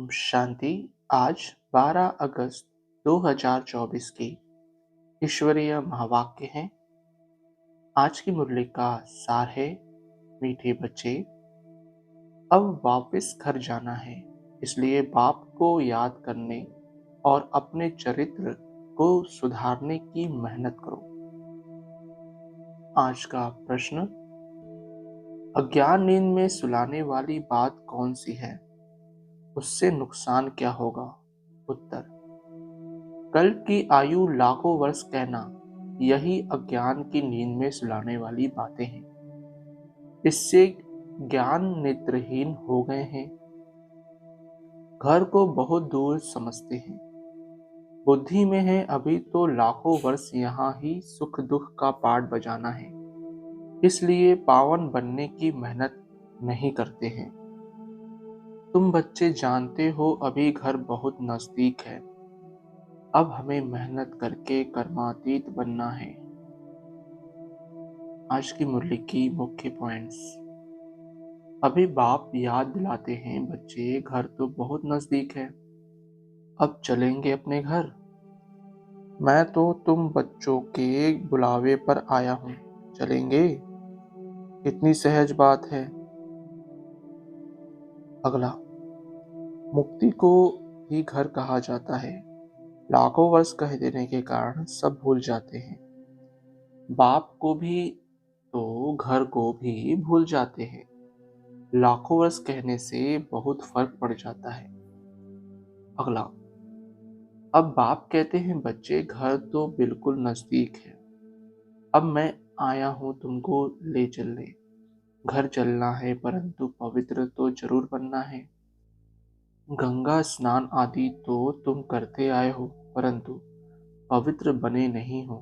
ओम शांति। आज 12 अगस्त 2024 की ईश्वरीय महावाक्य है। आज की मुरली का सार है, मीठे बच्चे, अब वापस घर जाना है, इसलिए बाप को याद करने और अपने चरित्र को सुधारने की मेहनत करो। आज का प्रश्न, अज्ञान नींद में सुलाने वाली बात कौन सी है? उससे नुकसान क्या होगा? उत्तर, कल्प की आयु लाखों वर्ष कहना, यही अज्ञान की नींद में सुलाने वाली बातें हैं। इससे ज्ञान नेत्रहीन हो गए हैं, घर को बहुत दूर समझते हैं। बुद्धि में है अभी तो लाखों वर्ष यहाँ ही सुख दुख का पाठ बजाना है, इसलिए पावन बनने की मेहनत नहीं करते हैं। तुम बच्चे जानते हो अभी घर बहुत नजदीक है, अब हमें मेहनत करके कर्मातीत बनना है। आज की मुरली की मुख्य पॉइंट्स। अभी बाप याद दिलाते हैं, बच्चे घर तो बहुत नजदीक है, अब चलेंगे अपने घर। मैं तो तुम बच्चों के बुलावे पर आया हूँ, चलेंगे? कितनी सहज बात है। अगला, मुक्ति को ही घर कहा जाता है, लाखों वर्ष कह देने के कारण सब भूल जाते हैं। बाप को भी तो घर को भी भूल जाते हैं, लाखों वर्ष कहने से बहुत फर्क पड़ जाता है। अगला, अब बाप कहते हैं, बच्चे घर तो बिल्कुल नजदीक है, अब मैं आया हूं तुमको ले चलने। घर चलना है परंतु पवित्र तो जरूर बनना है। गंगा स्नान आदि तो तुम करते आए हो, परंतु पवित्र बने नहीं हो।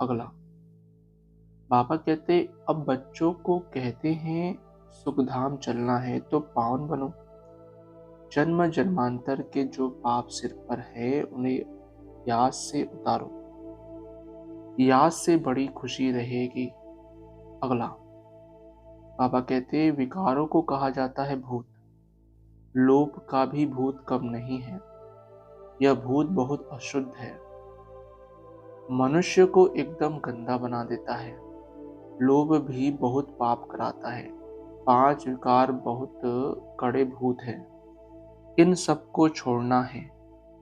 अगला, बाबा कहते, अब बच्चों को कहते हैं सुखधाम चलना है तो पावन बनो। जन्म जन्मांतर के जो पाप सिर पर है उन्हें याद से उतारो, याद से बड़ी खुशी रहेगी। अगला, बाबा कहते, विकारों को कहा जाता है भूत, लोभ का भी भूत कम नहीं है, यह भूत बहुत अशुद्ध है, मनुष्य को एकदम गंदा बना देता है। लोभ भी बहुत पाप कराता है। 5 विकार बहुत कड़े भूत हैं, इन सबको छोड़ना है।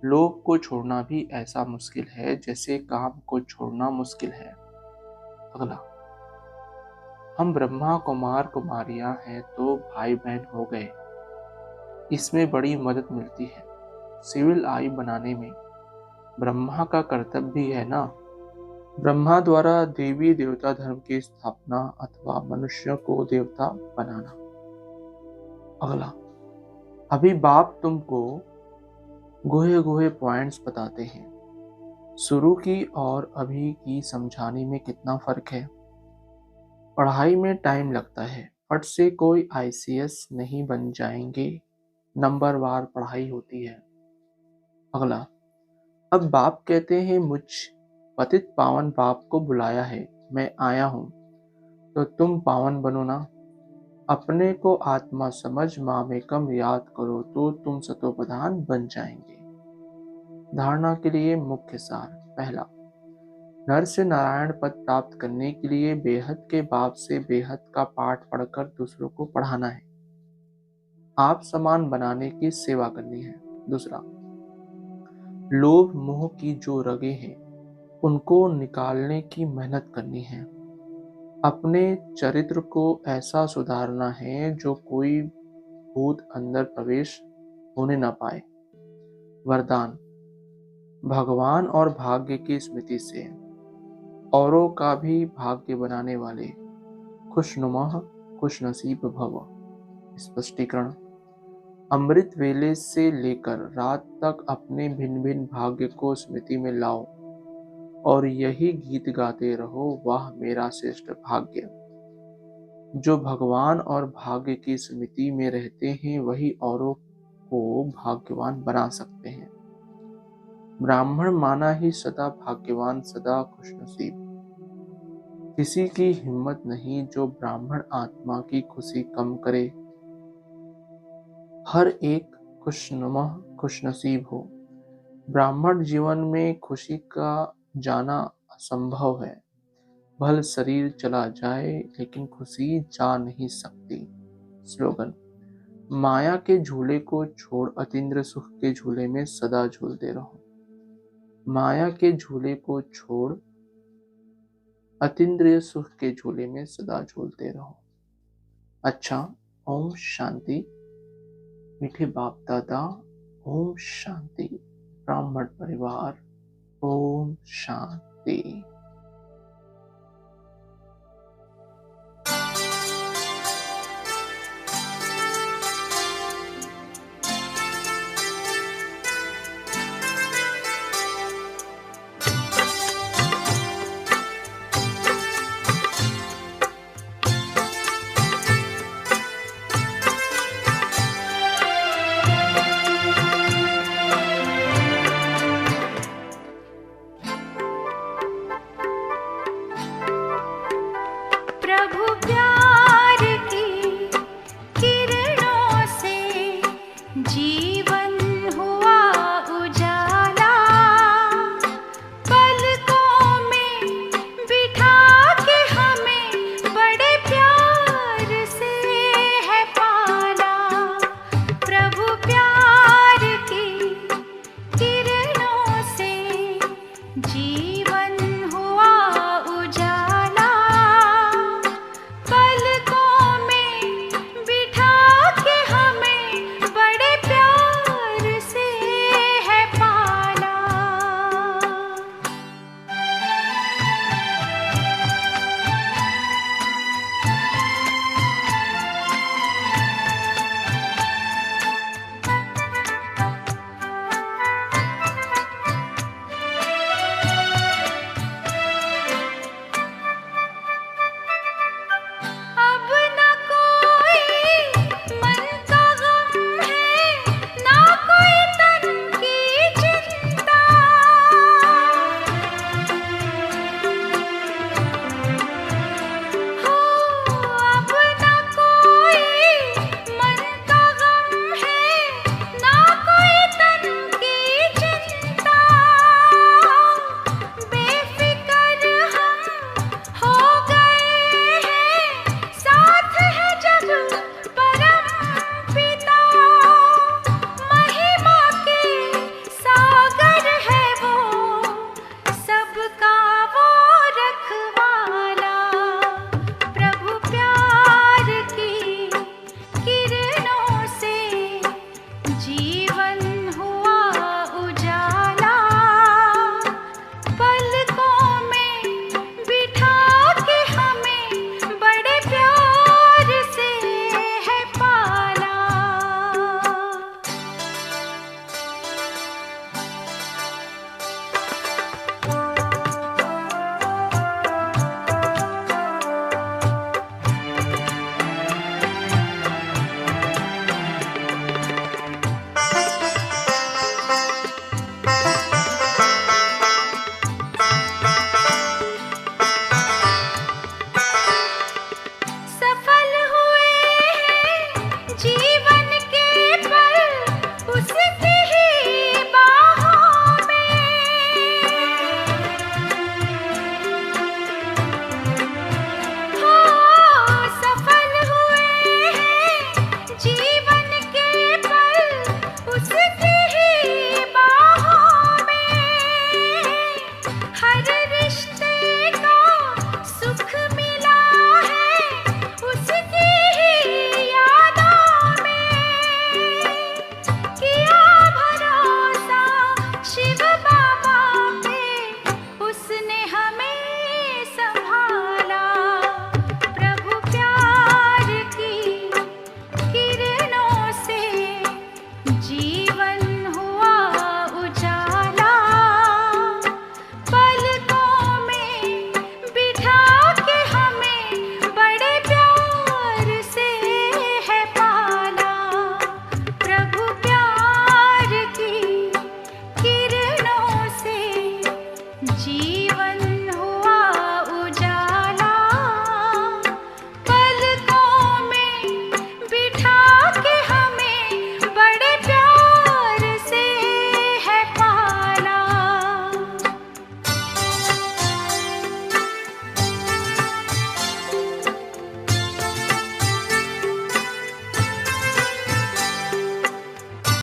लोभ को छोड़ना भी ऐसा मुश्किल है जैसे काम को छोड़ना मुश्किल है। अगला, हम ब्रह्मा कुमार कुमारियां हैं तो भाई बहन हो गए, इसमें बड़ी मदद मिलती है। सिविल आई बनाने में ब्रह्मा का कर्तव्य भी है ना। ब्रह्मा द्वारा देवी देवता धर्म की स्थापना अथवा मनुष्यों को देवता बनाना। अगला, अभी बाप तुमको गुहे गुहे पॉइंट्स बताते हैं। शुरू की और अभी की समझाने में कितना फर्क है। पढ़ाई में टाइम लगता है, फट से कोई आईसीएस नहीं बन जाएंगे, नंबरवार पढ़ाई होती है। अगला, अब बाप कहते हैं, मुझ पतित पावन बाप को बुलाया है, मैं आया हूं, तो तुम पावन बनो ना। अपने को आत्मा समझ मामेकम याद करो तो तुम सतोप्रधान बन जाएंगे। धारणा के लिए मुख्य सार। पहला, नर से नारायण पद प्राप्त करने के लिए बेहद के बाप से बेहद का पाठ पढ़कर दूसरों को पढ़ाना है, आप समान बनाने की सेवा करनी है। दूसरा, लोभ मोह की जो रगे हैं उनको निकालने की मेहनत करनी है। अपने चरित्र को ऐसा सुधारना है जो कोई भूत अंदर प्रवेश होने न पाए। वरदान, भगवान और भाग्य की स्मृति से औरों का भी भाग्य बनाने वाले खुशनुमा खुशनसीब भव। स्पष्टीकरण, अमृत वेले से लेकर रात तक अपने भिन्न भिन्न भाग्य को स्मृति में लाओ और यही गीत गाते रहो, वाह मेरा श्रेष्ठ भाग्य। जो भगवान और भाग्य की स्मृति में रहते हैं वही औरों को भाग्यवान बना सकते हैं। ब्राह्मण माना ही सदा भाग्यवान, सदा खुशनसीब। किसी की हिम्मत नहीं जो ब्राह्मण आत्मा की खुशी कम करे। हर एक खुशनुमा, खुशनसीब हो। ब्राह्मण जीवन में खुशी का जाना असंभव है। भल शरीर चला जाए लेकिन खुशी जा नहीं सकती। स्लोगन: माया के झूले को छोड़ अतीन्द्रिय सुख के झूले में सदा झूलते रहो। माया के झूले को छोड़ अतीन्द्रिय सुख के झूले में सदा झूलते रहो। अच्छा, ओम शांति। मीठे बाप दादा, ओम शांति। ब्राह्मण परिवार, ओम शांति।